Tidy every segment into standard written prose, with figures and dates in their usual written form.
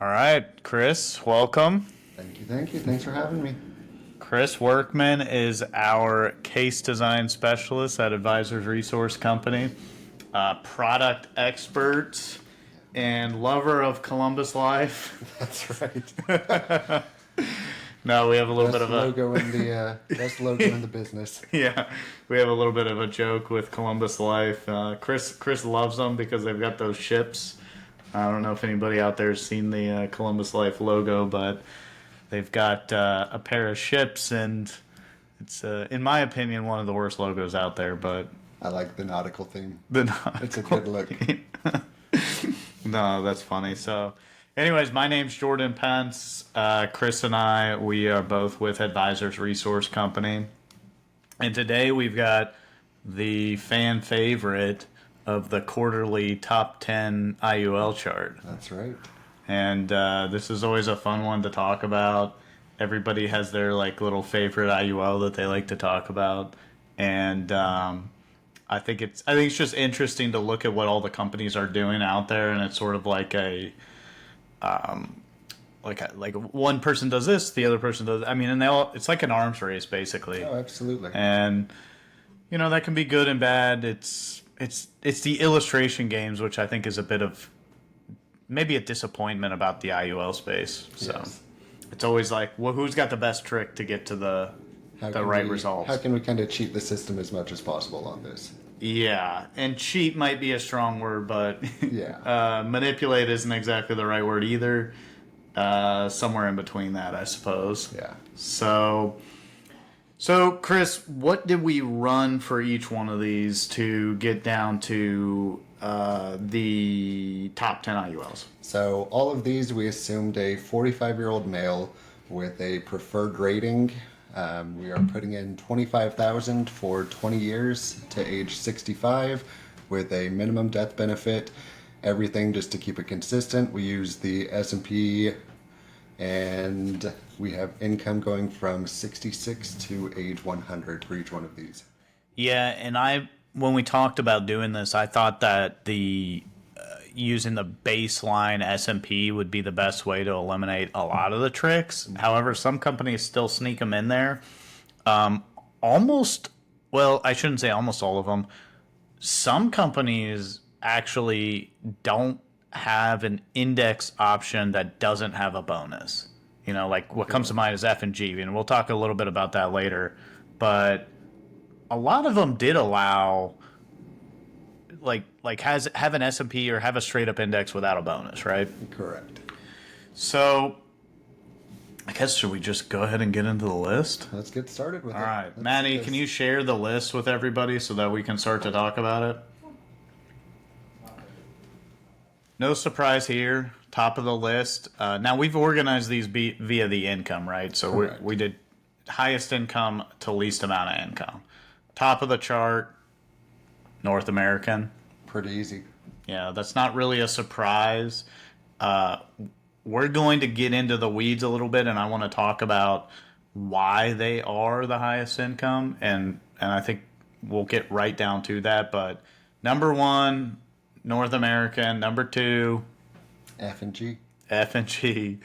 All right, Chris, welcome. Thank you, thank you. Thanks for having me. Chris Workman is our case design specialist at Advisors Resource Company, product expert, and lover of Columbus Life. That's right. No, we have a little Best bit of logo in the best logo in the business. yeah, we have a little bit of a joke with Columbus Life. Chris loves them because they've got those ships. I don't know if anybody out there has seen the Columbus Life logo, but they've got a pair of ships, and it's, in my opinion, one of the worst logos out there. But I like the nautical theme. the It's a good look. no, that's funny. So, anyways, my name's Jordan Pence. Chris and I, we are both with Advisors Resource Company, and today we've got the fan favorite of the quarterly top 10 IUL chart. That's right. And this is always a fun one to talk about. Everybody has their like little favorite IUL that they like to talk about, and I think it's just interesting to look at what all the companies are doing out there, and it's sort of like like one person does this, the other person does. I mean, and it's like an arms race basically, Oh, absolutely. and that can be good and bad. It's the illustration games, which I think is a bit of maybe a disappointment about the IUL space. So Yes. it's always like, well, who's got the best trick to get to the right results? How can we kind of cheat the system as much as possible on this? Yeah, and cheat might be a strong word, but Yeah. manipulate isn't exactly the right word either. Somewhere in between that, I suppose. Yeah. So, Chris, what did we run for each one of these to get down to the top 10 IULs? So all of these, we assumed a 45-year-old male with a preferred rating. We are putting in 25,000 for 20 years to age 65 with a minimum death benefit. Everything just to keep it consistent. We use the S&P, and we have income going from 66 to age 100 for each one of these. Yeah, and when we talked about doing this, I thought that the using the baseline S&P would be the best way to eliminate a lot of the tricks. However, some companies still sneak them in there. Almost, well, I shouldn't say almost all of them. Some companies actually don't have an index option that doesn't have a bonus. Like what comes to mind is F&G, and we'll talk a little bit about that later. But a lot of them did allow have an S&P or have a straight up index without a bonus, right? Correct. So I guess should we just go ahead and get into the list? Let's get started with it. All right, Maddie, can you share the list with everybody so that we can start to talk about it? No surprise here. Top of the list. Now we've organized these via the income, right? So we did highest income to least amount of income. Top of the chart, North American. Pretty easy. Yeah, that's not really a surprise. We're going to get into the weeds a little bit, and I want to talk about why they are the highest income, and I think we'll get right down to that. But number one, North American. Number two, F&G. F&G.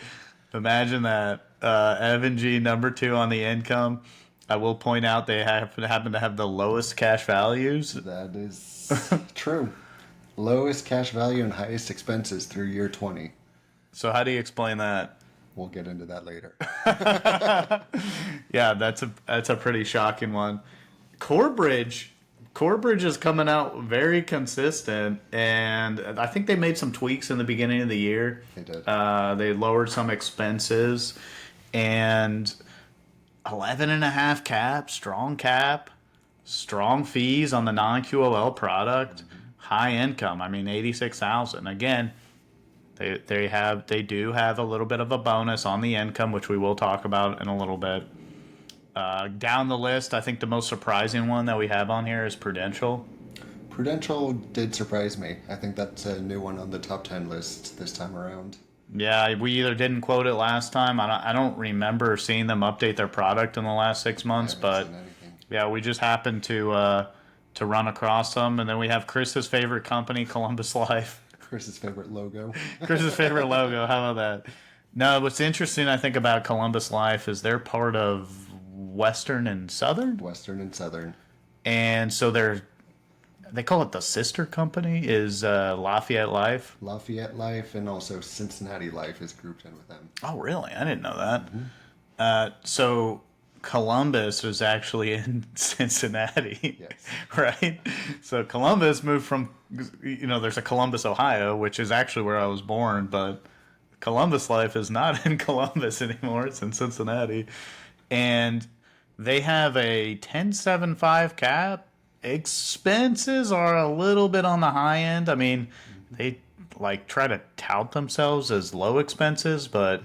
Imagine that. F&G number two on the income. I will point out they happen to have the lowest cash values. That is true. Lowest cash value and highest expenses through year 20. So how do you explain that? We'll get into that later. Yeah, that's a pretty shocking one. Corebridge is coming out very consistent, and I think they made some tweaks in the beginning of the year. They did. They lowered some expenses, and 11.5 cap, strong fees on the non-QOL product, high income. I mean, 86,000. Again, they do have a little bit of a bonus on the income, which we will talk about in a little bit. Down the list, I think the most surprising one that we have on here is Prudential. Prudential did surprise me. I think that's a new one on the top 10 list this time around. Yeah, we either didn't quote it last time. I don't remember seeing them update their product in the last 6 months, but yeah, we just happened to run across them. And then we have Chris's favorite company, Columbus Life. Chris's favorite logo. Chris's favorite logo. How about that? No, what's interesting, I think, about Columbus Life is they're part of Western and Southern, Western and Southern. and so they call it the sister company is Lafayette Life. Lafayette Life and also Cincinnati Life is grouped in with them. Oh, really? I didn't know that. So Columbus was actually in Cincinnati, Yes. right? So Columbus moved from, there's a Columbus, Ohio, which is actually where I was born, but Columbus Life is not in Columbus anymore. It's in Cincinnati. And they have a 10.75 cap. Expenses are a little bit on the high end. I mean, they try to tout themselves as low expenses, but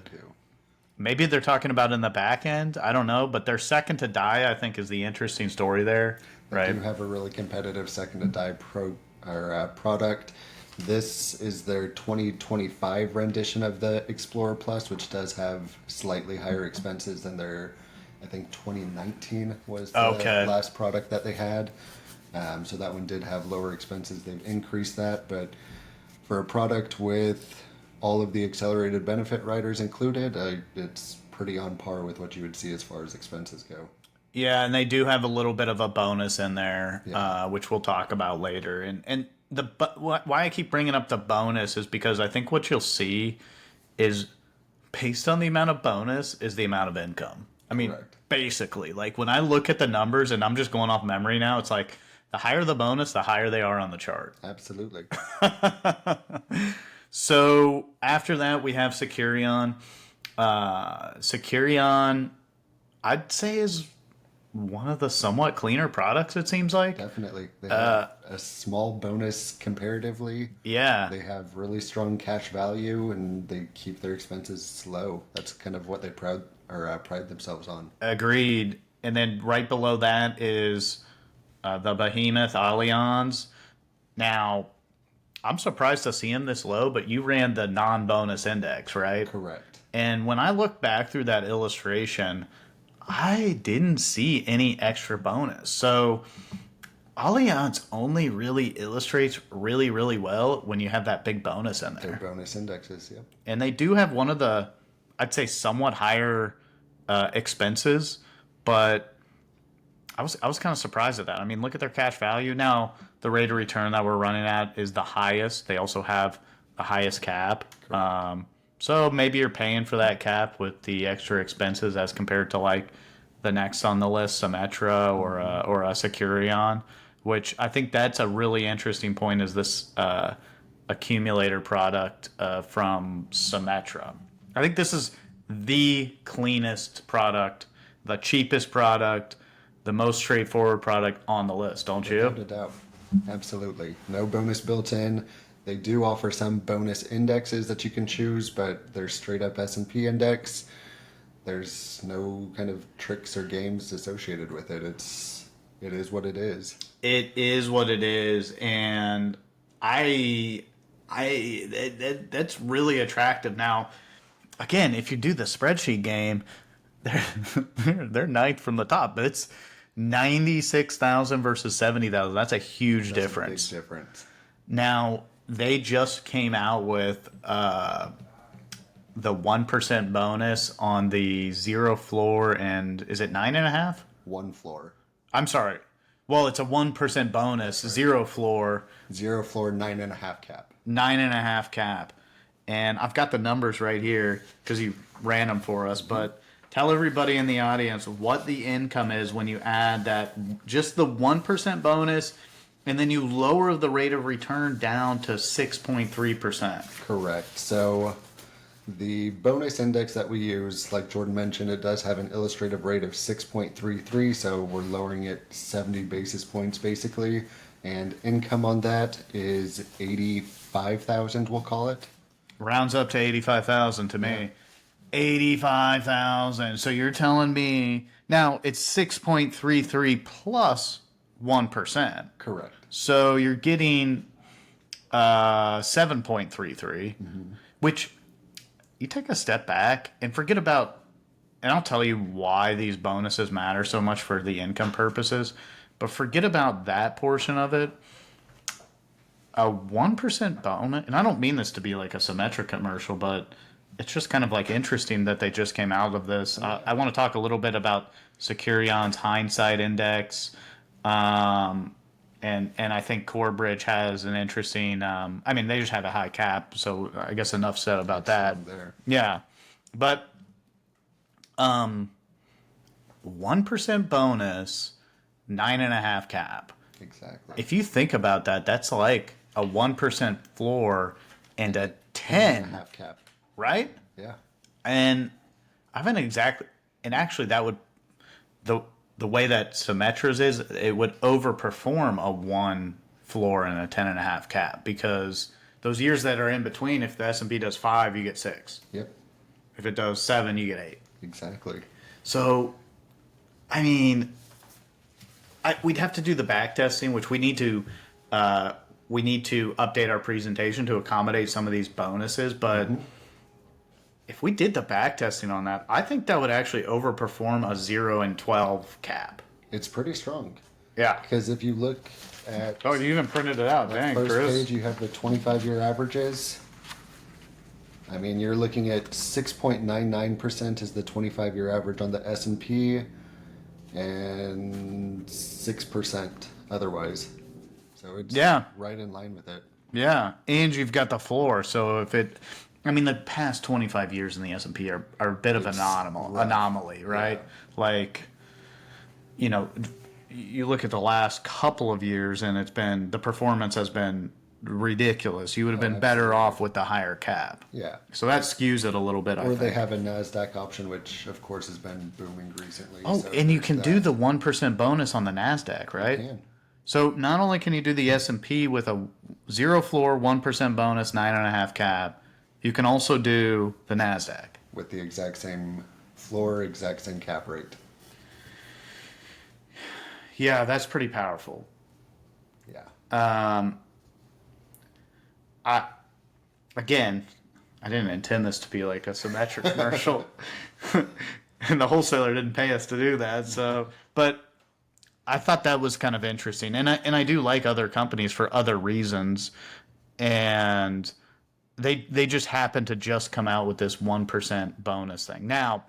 maybe they're talking about in the back end. I don't know, but their second to die, I think, is the interesting story there, right? They do have a really competitive second to die product. This is their 2025 rendition of the Explorer Plus, which does have slightly higher expenses than their, I think 2019 was the last product that they had. So that one did have lower expenses. They've increased that, but for a product with all of the accelerated benefit riders included, it's pretty on par with what you would see as far as expenses go. Yeah, and they do have a little bit of a bonus in there, which we'll talk about later. And why I keep bringing up the bonus is because I think what you'll see is based on the amount of bonus is the amount of income. I mean, basically, like when I look at the numbers and I'm just going off memory now, it's like the higher the bonus, the higher they are on the chart. Absolutely. So after that, we have Securion. Securion, I'd say, is one of the somewhat cleaner products, it seems like. Definitely. They have a small bonus comparatively. Yeah. They have really strong cash value and they keep their expenses low. That's kind of what they pride themselves on. Agreed. And then right below that is the behemoth Allianz. Now, I'm surprised to see him this low, but you ran the non-bonus index, right? Correct. And when I look back through that illustration, I didn't see any extra bonus. So Allianz only really illustrates really, really well when you have that big bonus in there. Their bonus indexes, yep. And they do have one of the, I'd say, somewhat higher expenses, but I was kind of surprised at that. I mean, look at their cash value. Now, the rate of return that we're running at is the highest. They also have the highest cap. So maybe you're paying for that cap with the extra expenses as compared to like the next on the list, Symmetra or a Securion, which I think that's a really interesting point is this accumulator product from Symmetra. I think this is the cleanest product, the cheapest product, the most straightforward product on the list, don't you? Without a doubt. Absolutely. No bonus built in. They do offer some bonus indexes that you can choose, but they're straight up S&P index. There's no kind of tricks or games associated with it. It is what it is. It is what it is, and that's really attractive. Now, again, if you do the spreadsheet game, they're ninth from the top, but it's 96,000 versus 70,000. That's a huge difference. A big difference. Now, they just came out with the 1% bonus on the zero floor and is it 9.5? One floor. I'm sorry. Well, it's a 1% bonus, zero floor. Zero floor, 9.5 cap. 9.5 cap. And I've got the numbers right here because you ran them for us, but tell everybody in the audience what the income is when you add that, just the 1% bonus, and then you lower the rate of return down to 6.3%. Correct. So the bonus index that we use, like Jordan mentioned, it does have an illustrative rate of 6.33, so we're lowering it 70 basis points basically. And income on that is 85,000, we'll call it. Rounds up to 85,000 to me. 85,000. So you're telling me now it's 6.33 plus 1%. Correct. So you're getting 7.33, which you take a step back and forget about, and I'll tell you why these bonuses matter so much for the income purposes, but forget about that portion of it. a 1% bonus, and I don't mean this to be like a Symmetric commercial, but it's just kind of like interesting that they just came out of this. I want to talk a little bit about Securion's hindsight index. Um, and I think Corebridge has an interesting. I mean, they just have a high cap, so I guess enough said about that. There. Yeah, but 1% bonus, 9.5 cap. Exactly. If you think about that, that's like a 1% floor and a 10, Half cap. right? Yeah. And I haven't exactly, and actually that would the way that Symmetra's is, it would overperform a 1 floor and a 10.5 cap, because those years that are in between, if the S&P does 5, you get 6. Yep. If it does 7, you get 8. Exactly. So, I mean, we'd have to do the back testing, which we need to update our presentation to accommodate some of these bonuses. But if we did the back testing on that, I think that would actually overperform a 0 and 12 cap. It's pretty strong. Yeah. Because if you look at Oh, you even printed it out. the Dang, first Chris. page, you have the 25-year averages. I mean, you're looking at 6.99% is the 25-year average on the S&P, and 6% otherwise. So it's right in line with it. Yeah, and you've got the floor. So if it, I mean, the past 25 years in the S&P are a bit of an anomaly, right? Yeah. Like, you know, you look at the last couple of years, and the performance has been ridiculous. You would have been better off with the higher cap. Yeah. So that skews it a little bit, I Or think. they have a NASDAQ option, which of course has been booming recently. Oh, so and you there's can that. do the 1% bonus on the NASDAQ, right? You can. So not only can you do the S&P with a 0 floor, 1% bonus, 9.5 cap, you can also do the NASDAQ. With the exact same floor, exact same cap rate. Yeah, that's pretty powerful. Yeah. Again, I didn't intend this to be like a Symmetric commercial. And the wholesaler didn't pay us to do that. So, but I thought that was kind of interesting. And I do like other companies for other reasons. And they just happen to just come out with this 1% bonus thing. Now,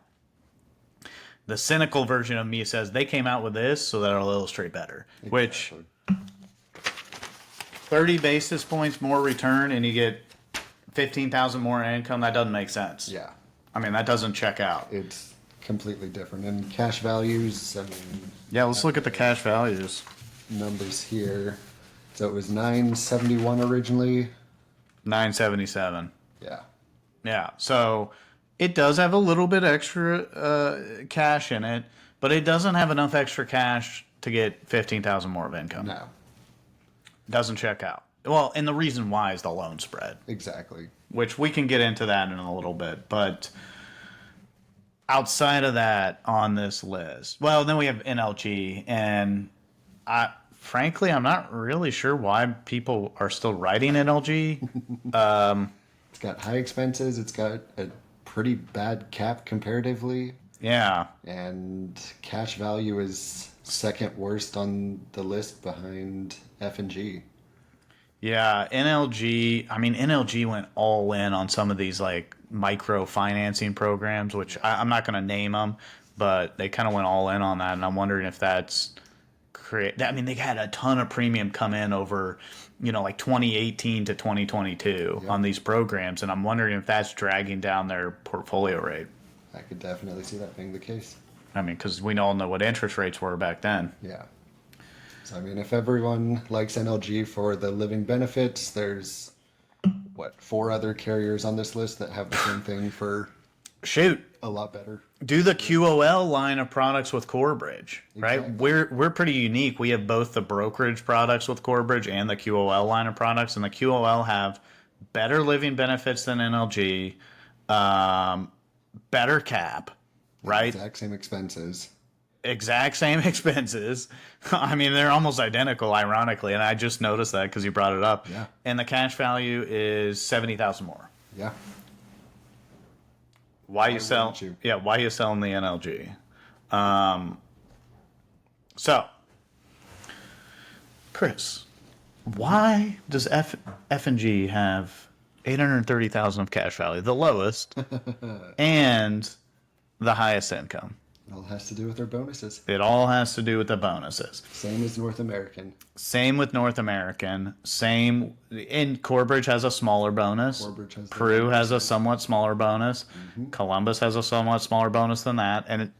the cynical version of me says they came out with this so that it'll illustrate better. Exactly. Which 30 basis points more return and you get 15,000 more income, that doesn't make sense. Yeah. I mean, that doesn't check out. It's completely different. And cash values, I mean, Yeah, let's look at the cash values. numbers here. So it was 971 originally. 977. Yeah. Yeah, so it does have a little bit extra cash in it, but it doesn't have enough extra cash to get 15,000 more of income. No. Doesn't check out. Well, and the reason why is the loan spread, Exactly. which we can get into that in a little bit. But outside of that on this list, well, then we have NLG, and frankly, I'm not really sure why people are still writing NLG. It's got high expenses. It's got a pretty bad cap comparatively. Yeah. And cash value is second worst on the list behind F&G. Yeah, NLG, I mean, NLG went all in on some of these like micro financing programs, which I'm not going to name them, but they kind of went all in on that. And I'm wondering if that's I mean, they had a ton of premium come in over, like 2018 to 2022 on these programs. And I'm wondering if that's dragging down their portfolio rate. I could definitely see that being the case. I mean, because we all know what interest rates were back then. Yeah. So, I mean, if everyone likes NLG for the living benefits, there's, 4 other carriers on this list that have the same thing for a lot better. Do the QOL line of products with Corebridge, right? Exactly. We're pretty unique. We have both the brokerage products with Corebridge and the QOL line of products, and the QOL have better living benefits than NLG, better cap, right? Exact same expenses. Exact same expenses. I mean, they're almost identical, ironically, and I just noticed that because you brought it up. Yeah. And the cash value is 70,000 more. Yeah. Why wouldn't you? Yeah, why you selling the NLG? So, Chris, Why does F&G have 830,000 of cash value, the lowest, and the highest income? It all has to do with their bonuses. It all has to do with the bonuses. Same as North American. Same with North American. Same, and Corbridge has a smaller bonus. Corbridge has Peru their has a somewhat smaller bonus. Columbus has a somewhat smaller bonus than that, and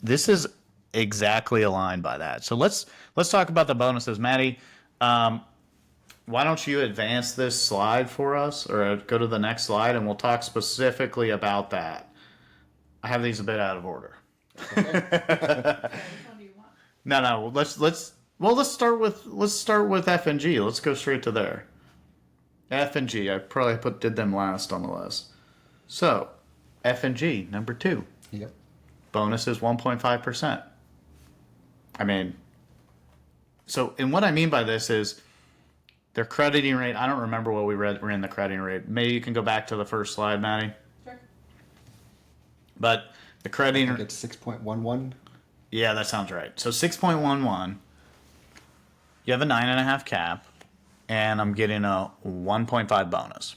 this is exactly aligned by that. So let's talk about the bonuses, Maddie. Why don't you advance this slide for us, or go to the next slide, and we'll talk specifically about that. I have these a bit out of order. No. Let's start with F and G. Let's go straight to there. F and G. I probably did them last on the list. So, F and G number 2. Yep. Bonus is 1.5%. I mean, and what I mean by this is their crediting rate. I don't remember what we ran the crediting rate. Maybe you can go back to the first slide, Maddie. Sure. But the crediting rate. It's 6.11. Yeah, that sounds right. So 6.11. You have a 9.5 cap, and I'm getting a 1.5 bonus.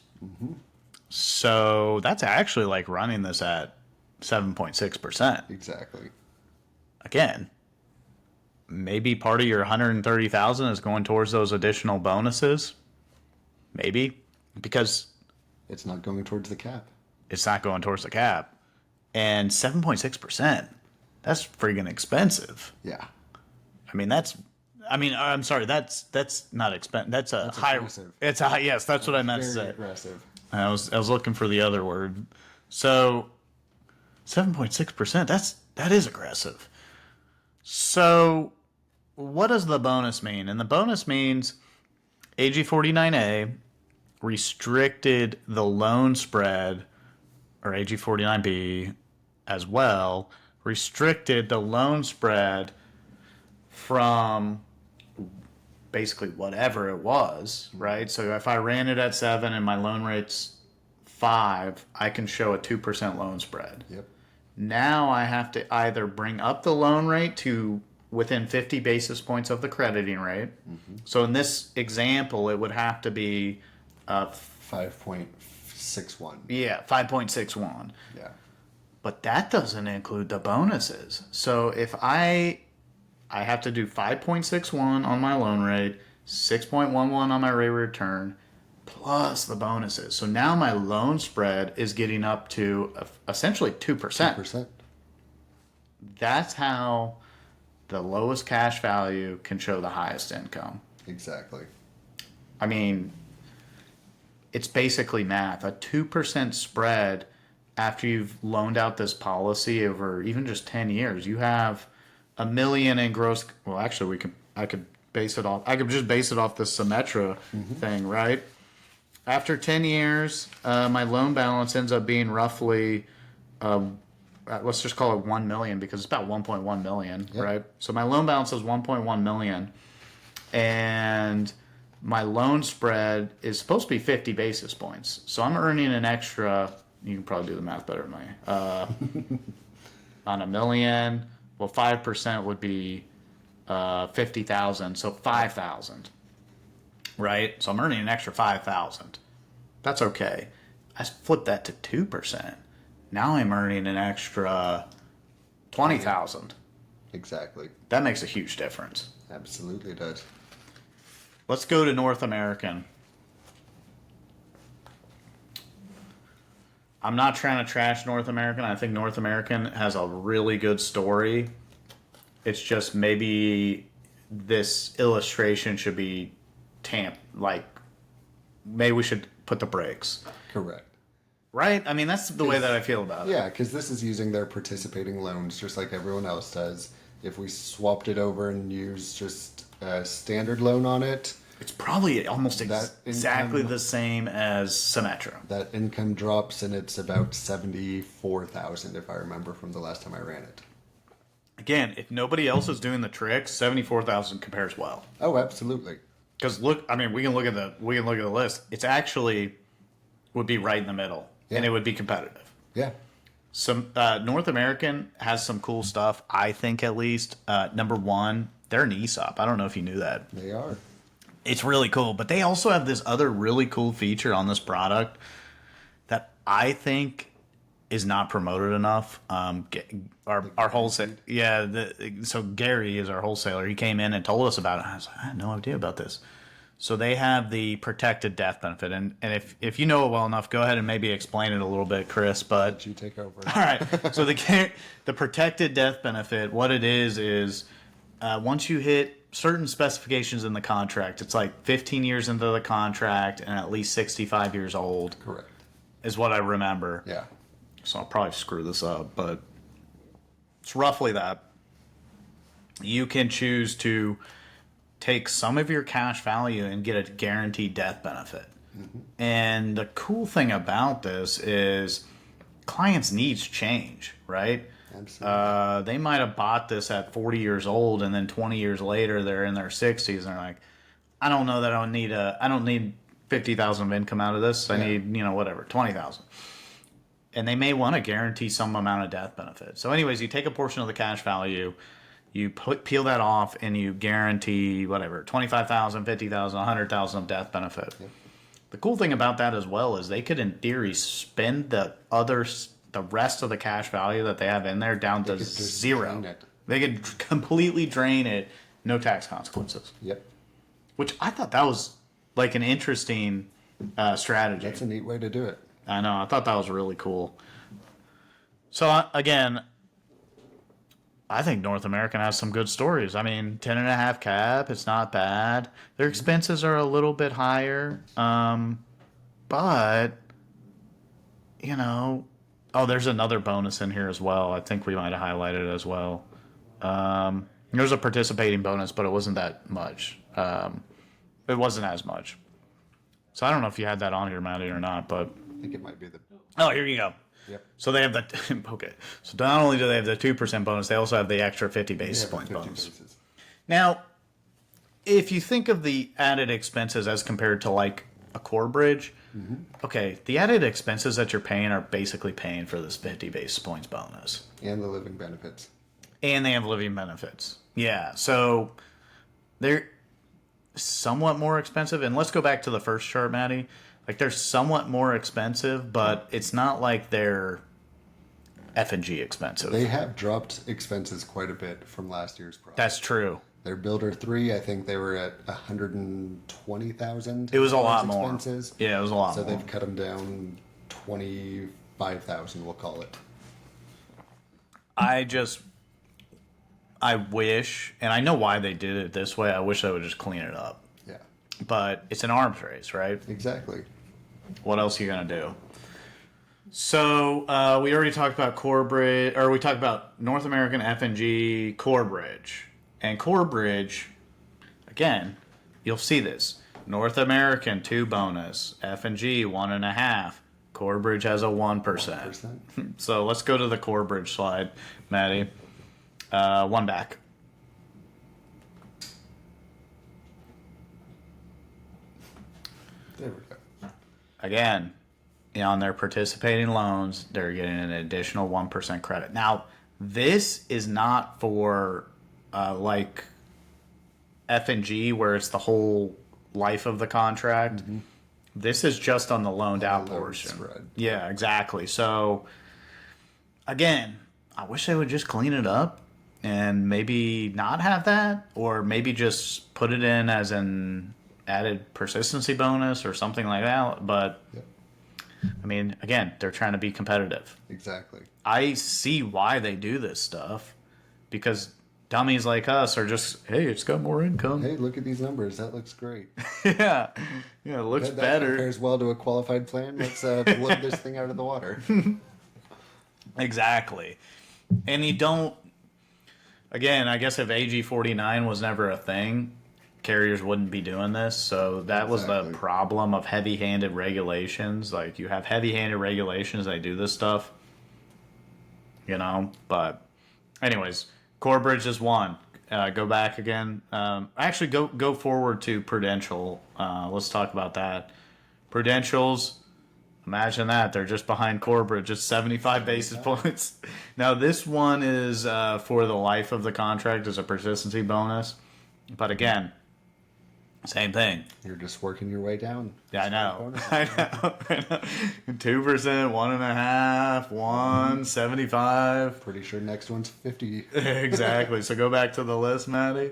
So that's actually like running this at 7.6%. Exactly. Again, maybe part of your 130,000 is going towards those additional bonuses. Maybe, because It's not going towards the cap. it's not going towards the cap. And 7.6%, that's freaking expensive. Yeah. I'm sorry, that's not expensive. That's a high. aggressive. It's a high. Yes, that's what I meant to Very say. aggressive. I was looking for the other word. So 7.6%, that is aggressive. So what does the bonus mean? And the bonus means AG49A restricted the loan spread, or AG49B as well, restricted the loan spread from basically whatever it was, right? So if I ran it at 7 and my loan rate's 5, I can show a 2% loan spread. Yep. Now I have to either bring up the loan rate to within 50 basis points of the crediting rate. So in this example, it would have to be 5.61. 5.61. Yeah. But that doesn't include the bonuses. So if I have to do 5.61 on my loan rate, 6.11 on my rate of return, plus the bonuses. So now my loan spread is getting up to essentially 2%. 2%. That's how the lowest cash value can show the highest income. Exactly. I mean, it's basically math. A 2% spread after you've loaned out this policy over even just 10 years, you have $1 million in gross. Well, actually, I could just base it off the Symetra thing, right? After 10 years, my loan balance ends up being roughly, let's just call it 1 million, because it's about 1.1 million, right? So my loan balance is 1.1 million, and my loan spread is supposed to be 50 basis points. So I'm earning an extra. You can probably do the math better than me. On $1 million, well, 5% would be 50,000, so 5,000, right? So I'm earning an extra 5,000. That's okay. I flip that to 2%. Now I'm earning an extra 20,000. Exactly. That makes a huge difference. Absolutely does. Let's go to North American. I'm not trying to trash North American. I think North American has a really good story. It's just maybe this illustration should be maybe we should put the brakes. Correct. Right? I mean, that's the way that I feel about it. Yeah, because this is using their participating loans just like everyone else does. If we swapped it over and used just a standard loan on it, It's probably almost exactly income- the same as Symetra. that income drops and it's about 74,000 if I remember from the last time I ran it. Again, if nobody else is doing the tricks, 74,000 compares well. Oh, absolutely. Because look, I mean, we can look at the list. It's actually would be right in the middle, and Yeah. it would be competitive. Yeah. Some North American has some cool stuff, I think, at least. Number one, they're an ESOP. I don't know if you knew that. They are. It's really cool. But they also have this other really cool feature on this product that I think is not promoted enough. Our wholesale, yeah. So Gary is our wholesaler. He came in and told us about it. I was like, I had no idea about this. So they have the protected death benefit, and if you know it well enough, go ahead and maybe explain it a little bit, Chris. But You take over. all right, so the protected death benefit, what it is once you hit certain specifications in the contract, it's like 15 years into the contract and at least 65 years old, Correct. is what I remember. Yeah. So I'll probably screw this up, but it's roughly that. You can choose to take some of your cash value and get a guaranteed death benefit. And the cool thing about this is clients' needs change, right? Absolutely. They might have bought this at 40 years old, and then 20 years later they're in their 60s, and they're like, I don't know that I don't need 50,000 of income out of this. I need, whatever, 20,000. And they may want to guarantee some amount of death benefit. So anyways, you take a portion of the cash value, you peel that off, and you guarantee whatever, 25,000, 50,000, 100,000 of death benefit. Yep. The cool thing about that as well is they could, in theory, spend the rest of the cash value that they have in there down to could just zero. drain it. They could completely drain it, no tax consequences. Yep. Which I thought that was like an interesting strategy. That's a neat way to do it. I know. I thought that was really cool. So again, I think North American has some good stories. I mean, 10.5 cap, it's not bad. Their expenses are a little bit higher. But, oh, there's another bonus in here as well. I think we might have highlighted it as well. There's a participating bonus, but it wasn't that much. It wasn't as much. So I don't know if you had that on here, Matty, or not, but... I think it might be the. Oh, here you go. Yep. So they have the... Okay. So not only do they have the 2% bonus, they also have the extra 50 basis point 50 bonus. bases. Now, if you think of the added expenses as compared to like a core bridge, okay, the added expenses that you're paying are basically paying for this 50 basis points bonus. And the living benefits. And they have living benefits. Yeah, so they're somewhat more expensive. And let's go back to the first chart, Maddie. Like, they're somewhat more expensive, but it's not like they're F&G expensive. They have dropped expenses quite a bit from last year's product. That's true. Their Builder 3, I think they were at 120,000. It was a lot more. Expenses. Yeah, it was a lot So more. they've cut them down 25,000, we'll call it. I wish, and I know why they did it this way, I wish they would just clean it up. Yeah. But it's an arms race, right? Exactly. What else are you going to do? So we already talked about core bridge, or we talked about North American F&G core bridge. And core bridge, again, you'll see this. North American 2 bonus, F&G 1.5. Core bridge has a 1%. 1%. So let's go to the core bridge slide, Maddie. One back. There we go. Again, on their participating loans, they're getting an additional 1% credit. Now, this is not for like F&G where it's the whole life of the contract. This is just on the loaned out loan portion. spread. Yeah, exactly. So, again, I wish they would just clean it up and maybe not have that, or maybe just put it in as an added persistency bonus or something like that. But Yep. I mean, again, they're trying to be competitive. Exactly. I see why they do this stuff, because dummies like us are just, hey, it's got more income. Hey, look at these numbers. That looks great. Yeah, it looks That better. compares well to a qualified plan. Let's blow this thing out of the water. Exactly. And you don't, again, I guess if AG 49 was never a thing, carriers wouldn't be doing this. So that was the Exactly. problem of heavy-handed regulations. Like, you have heavy-handed regulations, they do this stuff, but anyways, core bridge is one. Go back again. Actually, go forward to Prudential. Let's talk about that. Prudential's, imagine that, they're just behind core bridge. It's 75 basis points. Now this one is for the life of the contract as a persistency bonus, but again, Same thing. You're just working your way down. Yeah, I know. Bonus. I know. 2%, 1.5, 1.75. Pretty sure next one's 50. Exactly. So go back to the list, Maddie.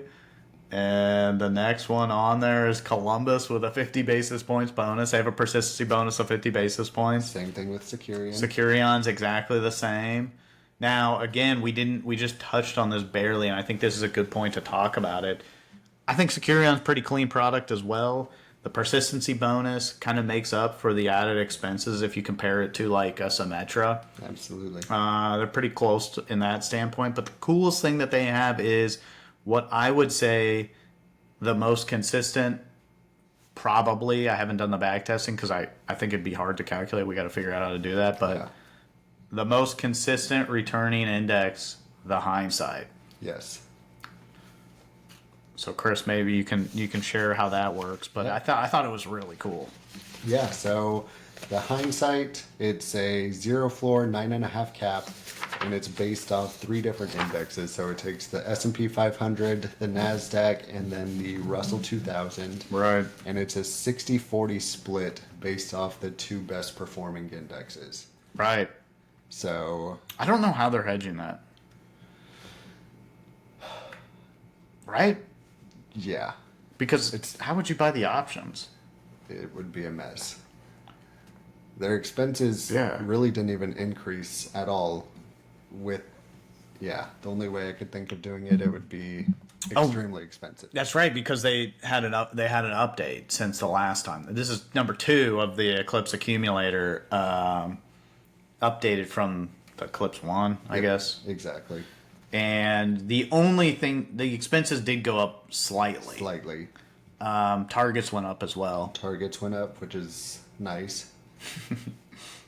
And the next one on there is Columbus with a 50 basis points bonus. They have a persistency bonus of 50 basis points. Same thing with Securian. Securion's exactly the same. Now, again, we just touched on this barely, and I think this is a good point to talk about it. I think Securion's pretty clean product as well. The persistency bonus kind of makes up for the added expenses if you compare it to like a Symmetra. Absolutely. They're pretty close in that standpoint. But the coolest thing that they have is what I would say the most consistent, probably. I haven't done the back testing because I think it'd be hard to calculate. We got to figure out how to do that. But Yeah. the most consistent returning index, the hindsight. Yes. So Chris, maybe you can share how that works. But Yeah. I thought it was really cool. Yeah, so the hindsight, it's a 0 floor, 9.5 cap, and it's based off 3 different indexes. So it takes the S&P 500, the NASDAQ, and then the Russell 2000. Right. And it's a 60-40 split based off the 2 best performing indexes. Right. So I don't know how they're hedging that. Right? yeah, Because how would you buy the options? it would be a mess. Their expenses Yeah. really didn't even increase at all with, yeah, the only way I could think of doing it, it would be extremely expensive. That's right, because they had an update since the last time. This is number 2 of the Eclipse accumulator, updated from the Eclipse 1, I Yep, guess. Exactly. And the only thing, the expenses did go up slightly. Slightly. Targets went up as well. Targets went up, which is nice.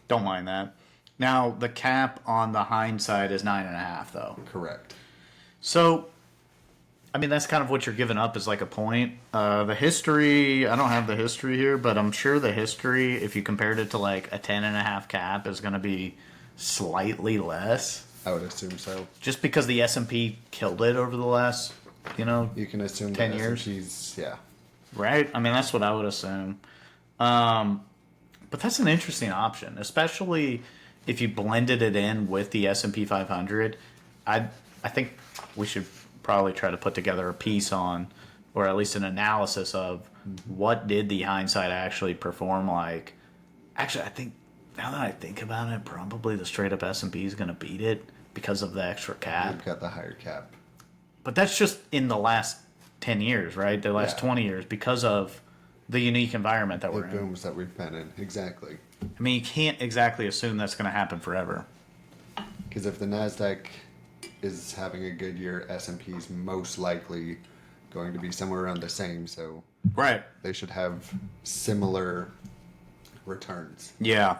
Don't mind that. Now the cap on the hindsight is 9.5, though. Correct. So, I mean, that's kind of what you're giving up is like a point. The history, I don't have the history here, but I'm sure the history, if you compared it to like a 10.5 cap, is going to be slightly less. I would assume so. Just because the S&P killed it over the last, You can assume 10 that years? S&P's, yeah. right? I mean, that's what I would assume. But that's an interesting option, especially if you blended it in with the S&P 500. I think we should probably try to put together a piece on, or at least an analysis of what did the hindsight actually perform like. Actually, I think now that I think about it, probably the straight up S&P is going to beat it because of the extra cap. We've got the higher cap. But that's just in the last 10 years, right? The last Yeah. 20 years because of the unique environment that we're The in. booms that we've been in. Exactly. I mean, you can't exactly assume that's going to happen forever. Because if the NASDAQ is having a good year, S&P's most likely going to be somewhere around the same. So Right. they should have similar returns. Yeah.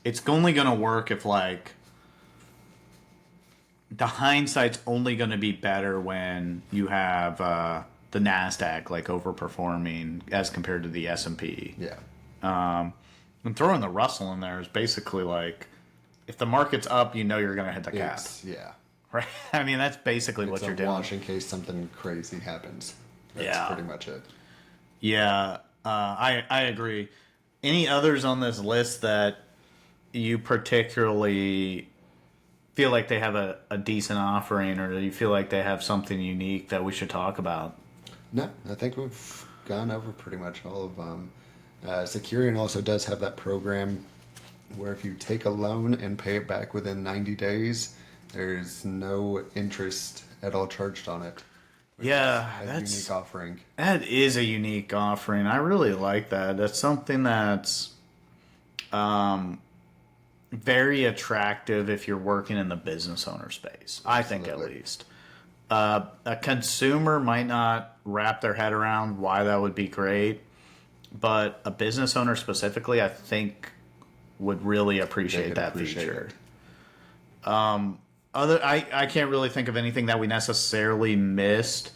It's only going to work if, like, the hindsight's only going to be better when you have the NASDAQ, like, overperforming as compared to the S&P. Yeah. And throwing the Russell in there is basically like, if the market's up, you know you're going to hit the cap. Yeah. Right? I mean, that's basically what It's you're a doing. wash in case something crazy happens. That's Yeah. pretty much it. Yeah, I agree. Any others on this list that you particularly feel like they have a decent offering, or do you feel like they have something unique that we should talk about? No, I think we've gone over pretty much all of them. Securian also does have that program where if you take a loan and pay it back within 90 days, there's no interest at all charged on it. Yeah, A unique offering. that is a unique offering. I really like that. That's something that's very attractive if you're working in the business owner space. I think at Absolutely. least. A consumer might not wrap their head around why that would be great, but a business owner specifically, I think, would really appreciate that feature. I can't really think of anything that we necessarily missed.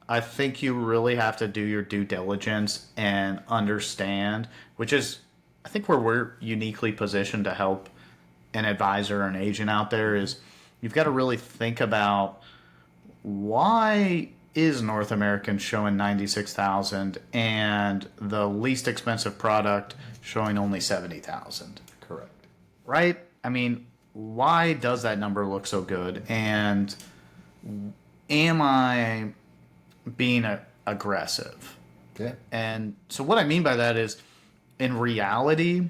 I think you really have to do your due diligence and understand, which is, I think, where we're uniquely positioned to help an advisor or an agent out there is you've got to really think about why is North American showing 96,000 and the least expensive product showing only 70,000? Correct. Right? I mean, why does that number look so good? And am I being aggressive? Yeah. And so what I mean by that is, in reality,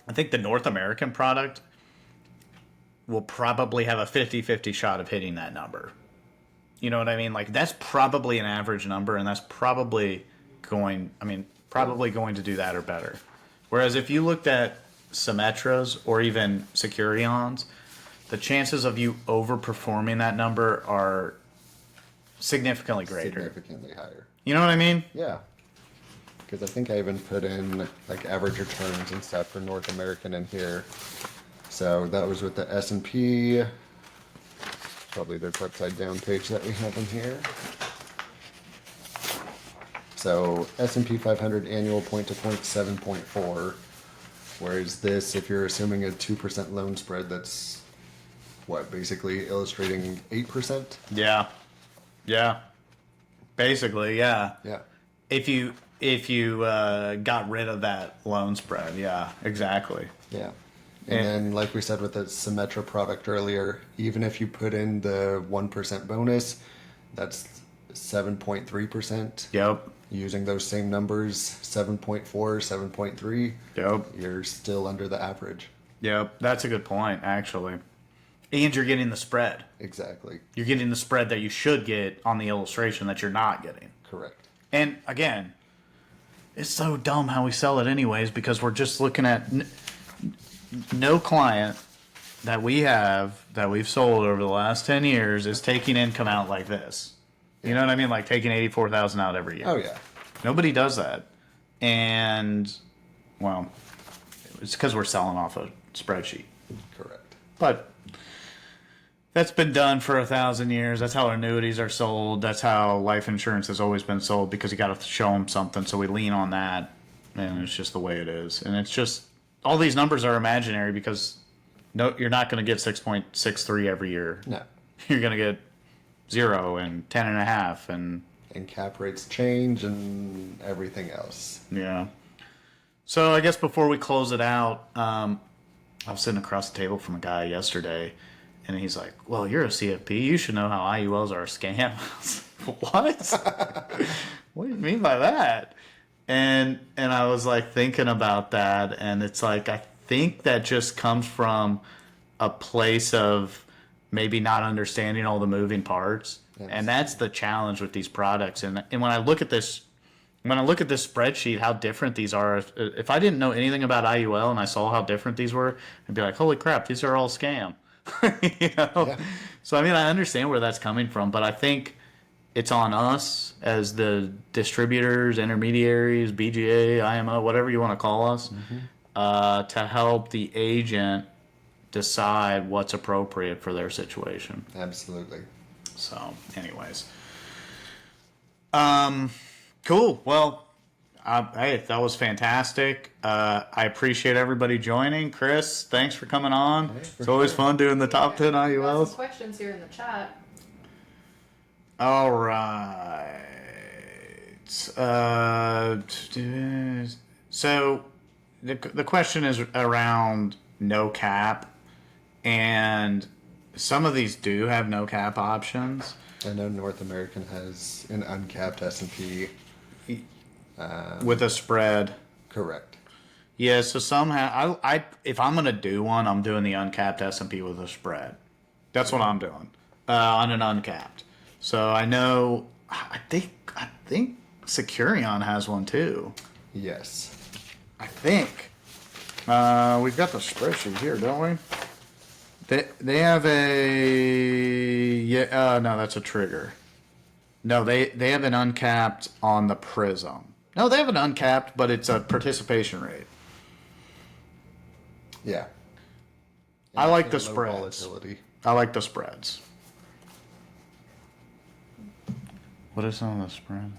I think the North American product will probably have a 50-50 shot of hitting that number. You know what I mean? Like, that's probably an average number, and that's probably probably going to do that or better. Whereas if you looked at Symmetras or even Securions, the chances of you overperforming that number are significantly greater. Significantly higher. You know what I mean? Yeah. Because I think I even put in like average returns and stuff for North American in here. So that was with the S&P. Probably their upside down page that we have in here. So S&P 500 annual point to point 7.4. Whereas this, if you're assuming a 2% loan spread, that's what, basically illustrating 8%? Yeah. Yeah. Basically, yeah. Yeah. If you got rid of that loan spread, yeah, exactly. Yeah. And then, like we said with the Symmetra product earlier, even if you put in the 1% bonus, that's 7.3%. Yep. Using those same numbers, 7.4, 7.3, Yep. you're still under the average. Yep. That's a good point, actually. And you're getting the spread. Exactly. You're getting the spread that you should get on the illustration that you're not getting. Correct. And again, it's so dumb how we sell it anyways, because we're just looking at no client that we have that we've sold over the last 10 years is taking income out like this. You know what I mean? Like taking 84,000 out every year. Oh, yeah. Nobody does that. And, well, it's because we're selling off a spreadsheet. Correct. But that's been done for 1,000 years. That's how annuities are sold. That's how life insurance has always been sold, because you got to show them something. So we lean on that, and it's just the way it is. And it's just, all these numbers are imaginary because no, you're not going to get 6.63 every year. No. You're going to get 0 and 10.5 and cap rates change and everything else. yeah. So I guess before we close it out, I was sitting across the table from a guy yesterday, and he's like, "Well, you're a CFP. You should know how IULs are a scam." I was like, what? What do you mean by that? And I was like thinking about that, and it's like, I think that just comes from a place of maybe not understanding all the moving parts. Yes. And that's the challenge with these products. And when I look at this spreadsheet, how different these are, if I didn't know anything about IUL and I saw how different these were, I'd be like, holy crap, these are all scam. You know? Yeah. So I mean, I understand where that's coming from, but I think it's on us as the distributors, intermediaries, BGA, IMO, whatever you want to call us, to help the agent decide what's appropriate for their situation. Absolutely. So, anyways. Cool. Well, hey, that was fantastic. I appreciate everybody joining. Chris, thanks for coming on. Hey, it's always fun doing the top 10 IULs. We got some questions here in the chat. All right. So the question is around no cap, and some of these do have no cap options. I know North American has an uncapped S&P. With a spread. Correct. Yeah, so somehow, if I'm going to do one, I'm doing the uncapped S&P with a spread. That's what I'm doing on an uncapped. So I know, I think Securion has one too. Yes. I think. We've got the spreadsheet here, don't we? They have no, that's a trigger. No, they have an uncapped on the Prism. No, they have an uncapped, but it's a participation rate. Yeah. I like the spreads. Volatility. I like the spreads. What is on the spread?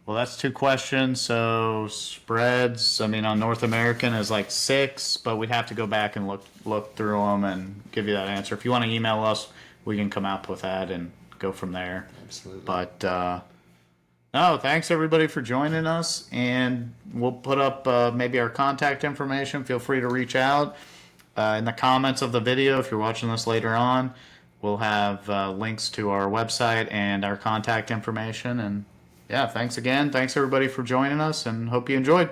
Well, that's 2 questions. So spreads, I mean, on North American is like 6, but we'd have to go back and look through them and give you that answer. If you want to email us, we can come up with that and go from there. Absolutely. But no, thanks everybody for joining us, and we'll put up maybe our contact information. Feel free to reach out in the comments of the video if you're watching this later on. We'll have links to our website and our contact information. And yeah, thanks again. Thanks everybody for joining us, and hope you enjoyed.